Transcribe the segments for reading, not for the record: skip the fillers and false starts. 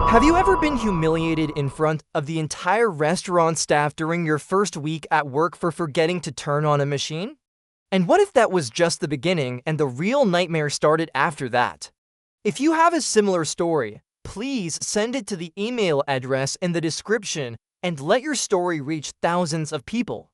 Have you ever been humiliated in front of the entire restaurant staff during your first week at work for forgetting to turn on a machine? And what if that was just the beginning and the real nightmare started after that? If you have a similar story, please send it to the email address in the description and let your story reach thousands of people.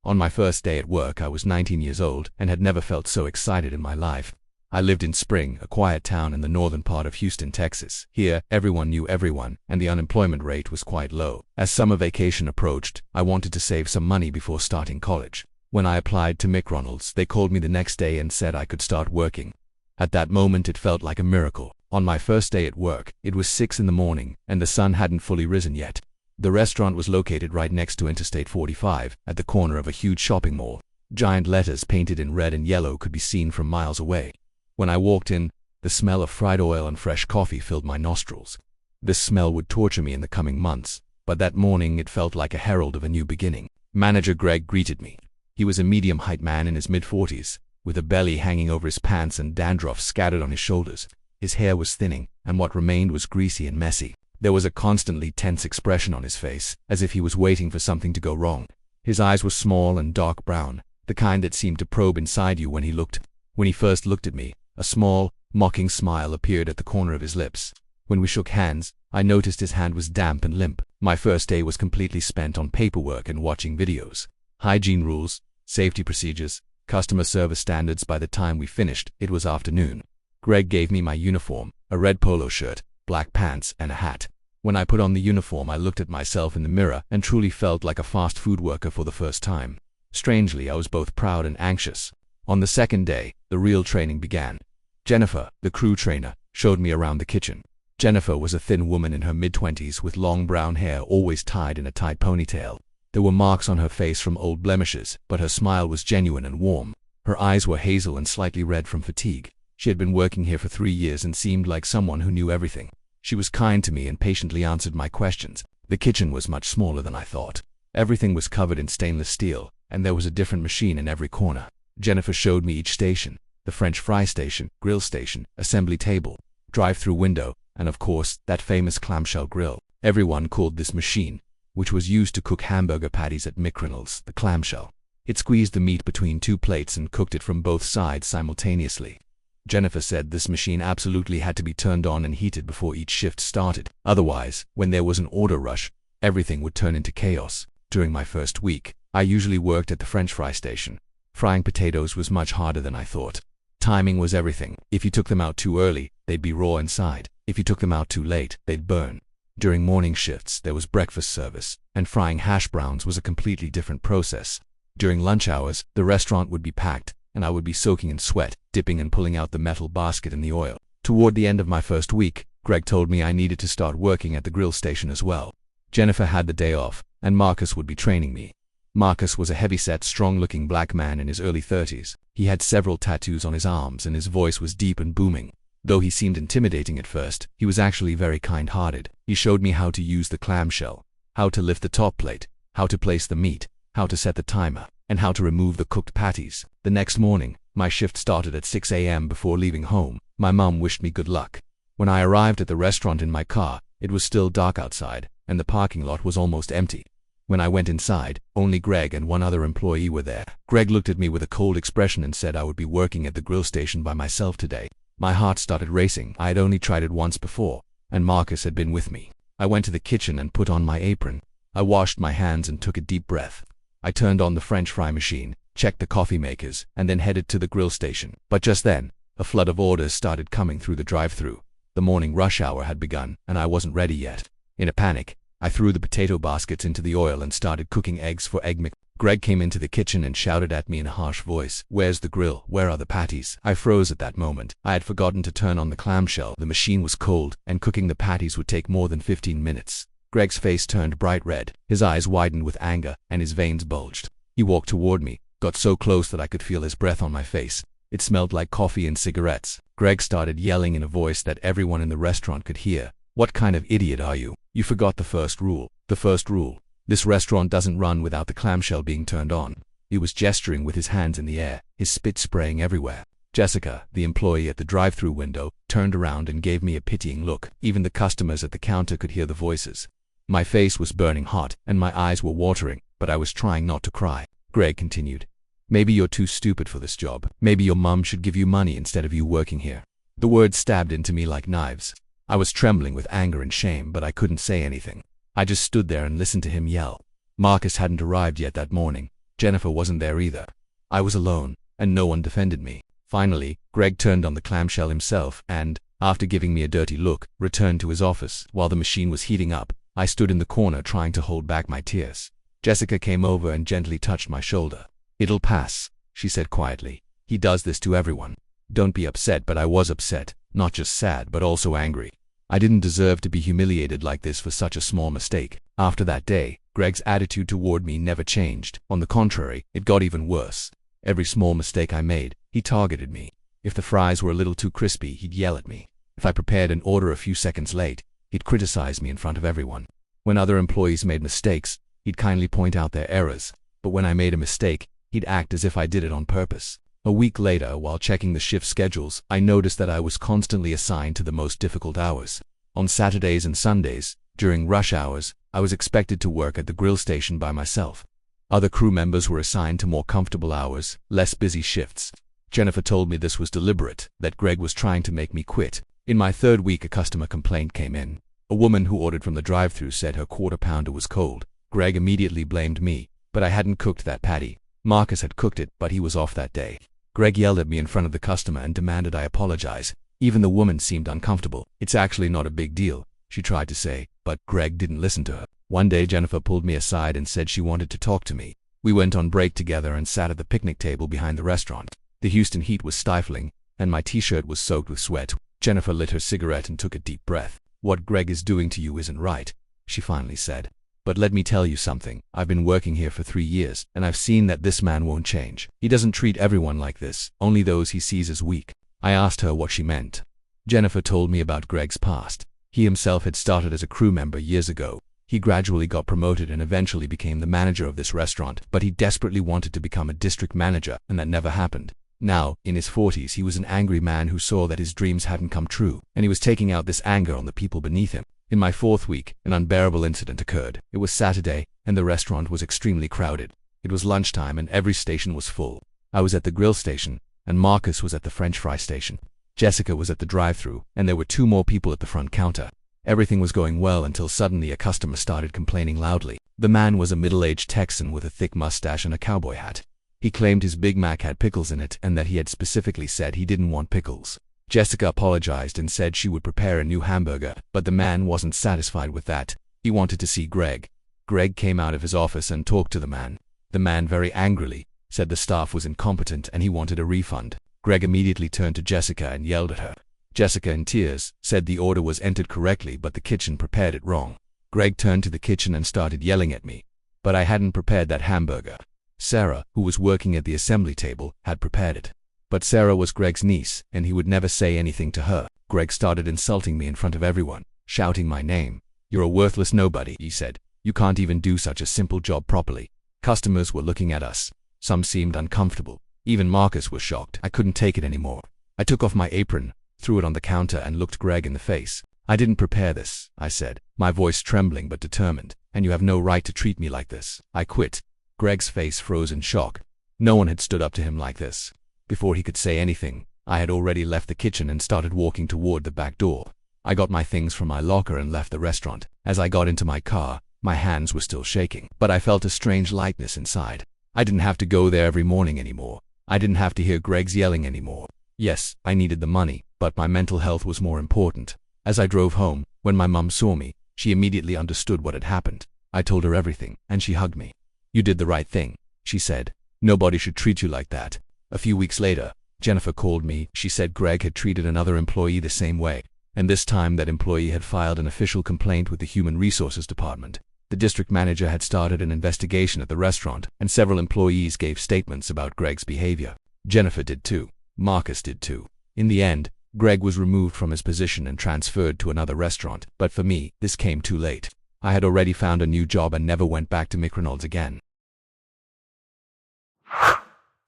On my first day at work, I was 19 years old and had never felt so excited in my life. I lived in Spring, a quiet town in the northern part of Houston, Texas. Here, everyone knew everyone, and the unemployment rate was quite low. As summer vacation approached, I wanted to save some money before starting college. When I applied to McDonald's, they called me the next day and said I could start working. At that moment, it felt like a miracle. On my first day at work, it was 6 in the morning, and the sun hadn't fully risen yet. The restaurant was located right next to Interstate 45, at the corner of a huge shopping mall. Giant letters painted in red and yellow could be seen from miles away. When I walked in, the smell of fried oil and fresh coffee filled my nostrils. This smell would torture me in the coming months, but that morning it felt like a herald of a new beginning. Manager Greg greeted me. He was a medium-height man in his mid-40s, with a belly hanging over his pants and dandruff scattered on his shoulders. His hair was thinning, and what remained was greasy and messy. There was a constantly tense expression on his face, as if he was waiting for something to go wrong. His eyes were small and dark brown, the kind that seemed to probe inside you when he looked. When he first looked at me, a small, mocking smile appeared at the corner of his lips. When we shook hands, I noticed his hand was damp and limp. My first day was completely spent on paperwork and watching videos. Hygiene rules, safety procedures, customer service standards. By the time we finished, it was afternoon. Greg gave me my uniform, a red polo shirt, black pants, and a hat. When I put on the uniform, I looked at myself in the mirror and truly felt like a fast food worker for the first time. Strangely, I was both proud and anxious. On the second day, the real training began. Jennifer, the crew trainer, showed me around the kitchen. Jennifer was a thin woman in her mid-20s with long brown hair always tied in a tight ponytail. There were marks on her face from old blemishes, but her smile was genuine and warm. Her eyes were hazel and slightly red from fatigue. She had been working here for 3 years and seemed like someone who knew everything. She was kind to me and patiently answered my questions. The kitchen was much smaller than I thought. Everything was covered in stainless steel, and there was a different machine in every corner. Jennifer showed me each station: the French fry station, grill station, assembly table, drive-through window, and of course, that famous clamshell grill. Everyone called this machine, which was used to cook hamburger patties at McDonald's, the clamshell. It squeezed the meat between 2 plates and cooked it from both sides simultaneously. Jennifer said this machine absolutely had to be turned on and heated before each shift started. Otherwise, when there was an order rush, everything would turn into chaos. During my first week, I usually worked at the French fry station. Frying potatoes was much harder than I thought. Timing was everything. If you took them out too early, they'd be raw inside. If you took them out too late, they'd burn. During morning shifts, there was breakfast service, and frying hash browns was a completely different process. During lunch hours, the restaurant would be packed, and I would be soaking in sweat, dipping and pulling out the metal basket in the oil. Toward the end of my first week, Greg told me I needed to start working at the grill station as well. Jennifer had the day off, and Marcus would be training me. Marcus was a heavy-set, strong-looking black man in his early 30s. He had several tattoos on his arms, and his voice was deep and booming. Though he seemed intimidating at first, he was actually very kind-hearted. He showed me how to use the clamshell, how to lift the top plate, how to place the meat, how to set the timer, and how to remove the cooked patties. The next morning, my shift started at 6 a.m. Before leaving home, my mom wished me good luck. When I arrived at the restaurant in my car, it was still dark outside, and the parking lot was almost empty. When I went inside, only Greg and one other employee were there. Greg looked at me with a cold expression and said I would be working at the grill station by myself today. My heart started racing. I had only tried it once before, and Marcus had been with me. I went to the kitchen and put on my apron. I washed my hands and took a deep breath. I turned on the French fry machine, checked the coffee makers, and then headed to the grill station. But just then, a flood of orders started coming through the drive-thru. The morning rush hour had begun, and I wasn't ready yet. In a panic, I threw the potato baskets into the oil and started cooking eggs for Egg Mc. Greg came into the kitchen and shouted at me in a harsh voice, "Where's the grill? Where are the patties?" I froze at that moment. I had forgotten to turn on the clamshell. The machine was cold, and cooking the patties would take more than 15 minutes. Greg's face turned bright red. His eyes widened with anger, and his veins bulged. He walked toward me, got so close that I could feel his breath on my face. It smelled like coffee and cigarettes. Greg started yelling in a voice that everyone in the restaurant could hear. "What kind of idiot are you? You forgot the first rule. The first rule. This restaurant doesn't run without the clamshell being turned on." He was gesturing with his hands in the air, his spit spraying everywhere. Jessica, the employee at the drive-thru window, turned around and gave me a pitying look. Even the customers at the counter could hear the voices. My face was burning hot, and my eyes were watering, but I was trying not to cry. Greg continued, "Maybe you're too stupid for this job. Maybe your mom should give you money instead of you working here." The words stabbed into me like knives. I was trembling with anger and shame, but I couldn't say anything. I just stood there and listened to him yell. Marcus hadn't arrived yet that morning. Jennifer wasn't there either. I was alone, and no one defended me. Finally, Greg turned on the clamshell himself and, after giving me a dirty look, returned to his office. While the machine was heating up, I stood in the corner trying to hold back my tears. Jessica came over and gently touched my shoulder. "It'll pass," she said quietly. "He does this to everyone." Don't be upset, but I was upset. Not just sad, but also angry. I didn't deserve to be humiliated like this for such a small mistake. After that day, Greg's attitude toward me never changed. On the contrary, it got even worse. Every small mistake I made, he targeted me. If the fries were a little too crispy, he'd yell at me. If I prepared an order a few seconds late, he'd criticize me in front of everyone. When other employees made mistakes, he'd kindly point out their errors. But when I made a mistake, he'd act as if I did it on purpose. A week later, while checking the shift schedules, I noticed that I was constantly assigned to the most difficult hours. On Saturdays and Sundays, during rush hours, I was expected to work at the grill station by myself. Other crew members were assigned to more comfortable hours, less busy shifts. Jennifer told me this was deliberate, that Greg was trying to make me quit. In my third week, a customer complaint came in. A woman who ordered from the drive-thru said her quarter-pounder was cold. Greg immediately blamed me, but I hadn't cooked that patty. Marcus had cooked it, but he was off that day. Greg yelled at me in front of the customer and demanded I apologize. Even the woman seemed uncomfortable. "It's actually not a big deal," she tried to say, but Greg didn't listen to her. One day, Jennifer pulled me aside and said she wanted to talk to me. We went on break together and sat at the picnic table behind the restaurant. The Houston heat was stifling, and my t-shirt was soaked with sweat. Jennifer lit her cigarette and took a deep breath. "What Greg is doing to you isn't right," she finally said. "But let me tell you something. I've been working here for 3 years, and I've seen that this man won't change. He doesn't treat everyone like this, only those he sees as weak." I asked her what she meant. Jennifer told me about Greg's past. He himself had started as a crew member years ago. He gradually got promoted and eventually became the manager of this restaurant, but he desperately wanted to become a district manager, and that never happened. Now, in his 40s, he was an angry man who saw that his dreams hadn't come true, and he was taking out this anger on the people beneath him. In my 4th week, an unbearable incident occurred. It was Saturday, and the restaurant was extremely crowded. It was lunchtime, and every station was full. I was at the grill station, and Marcus was at the French fry station. Jessica was at the drive-thru, and there were 2 more people at the front counter. Everything was going well until suddenly a customer started complaining loudly. The man was a middle-aged Texan with a thick mustache and a cowboy hat. He claimed his Big Mac had pickles in it and that he had specifically said he didn't want pickles. Jessica apologized and said she would prepare a new hamburger, but the man wasn't satisfied with that. He wanted to see Greg. Greg came out of his office and talked to the man. The man very angrily said the staff was incompetent and he wanted a refund. Greg immediately turned to Jessica and yelled at her. Jessica, in tears, said the order was entered correctly but the kitchen prepared it wrong. Greg turned to the kitchen and started yelling at me. But I hadn't prepared that hamburger. Sarah, who was working at the assembly table, had prepared it. But Sarah was Greg's niece, and he would never say anything to her. Greg started insulting me in front of everyone, shouting my name. "You're a worthless nobody," he said. "You can't even do such a simple job properly." Customers were looking at us. Some seemed uncomfortable. Even Marcus was shocked. I couldn't take it anymore. I took off my apron, threw it on the counter, and looked Greg in the face. "I didn't prepare this," I said, my voice trembling but determined, "and you have no right to treat me like this. I quit." Greg's face froze in shock. No one had stood up to him like this. Before he could say anything, I had already left the kitchen and started walking toward the back door. I got my things from my locker and left the restaurant. As I got into my car, my hands were still shaking, but I felt a strange lightness inside. I didn't have to go there every morning anymore. I didn't have to hear Greg's yelling anymore. Yes, I needed the money, but my mental health was more important. As I drove home, when my mum saw me, she immediately understood what had happened. I told her everything, and she hugged me. "You did the right thing," she said. "Nobody should treat you like that." A few weeks later, Jennifer called me. She said Greg had treated another employee the same way, and this time that employee had filed an official complaint with the Human Resources Department. The district manager had started an investigation at the restaurant, and several employees gave statements about Greg's behavior. Jennifer did too. Marcus did too. In the end, Greg was removed from his position and transferred to another restaurant, but for me, this came too late. I had already found a new job and never went back to McDonald's again.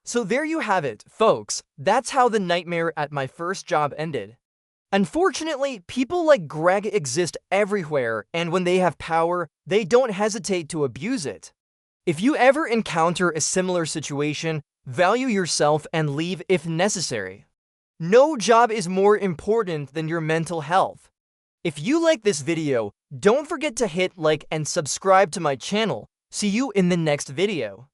So there you have it, folks. That's how the nightmare at my first job ended. Unfortunately, people like Greg exist everywhere, and when they have power, they don't hesitate to abuse it. If you ever encounter a similar situation, value yourself and leave if necessary. No job is more important than your mental health. If you like this video, don't forget to hit like and subscribe to my channel. See you in the next video.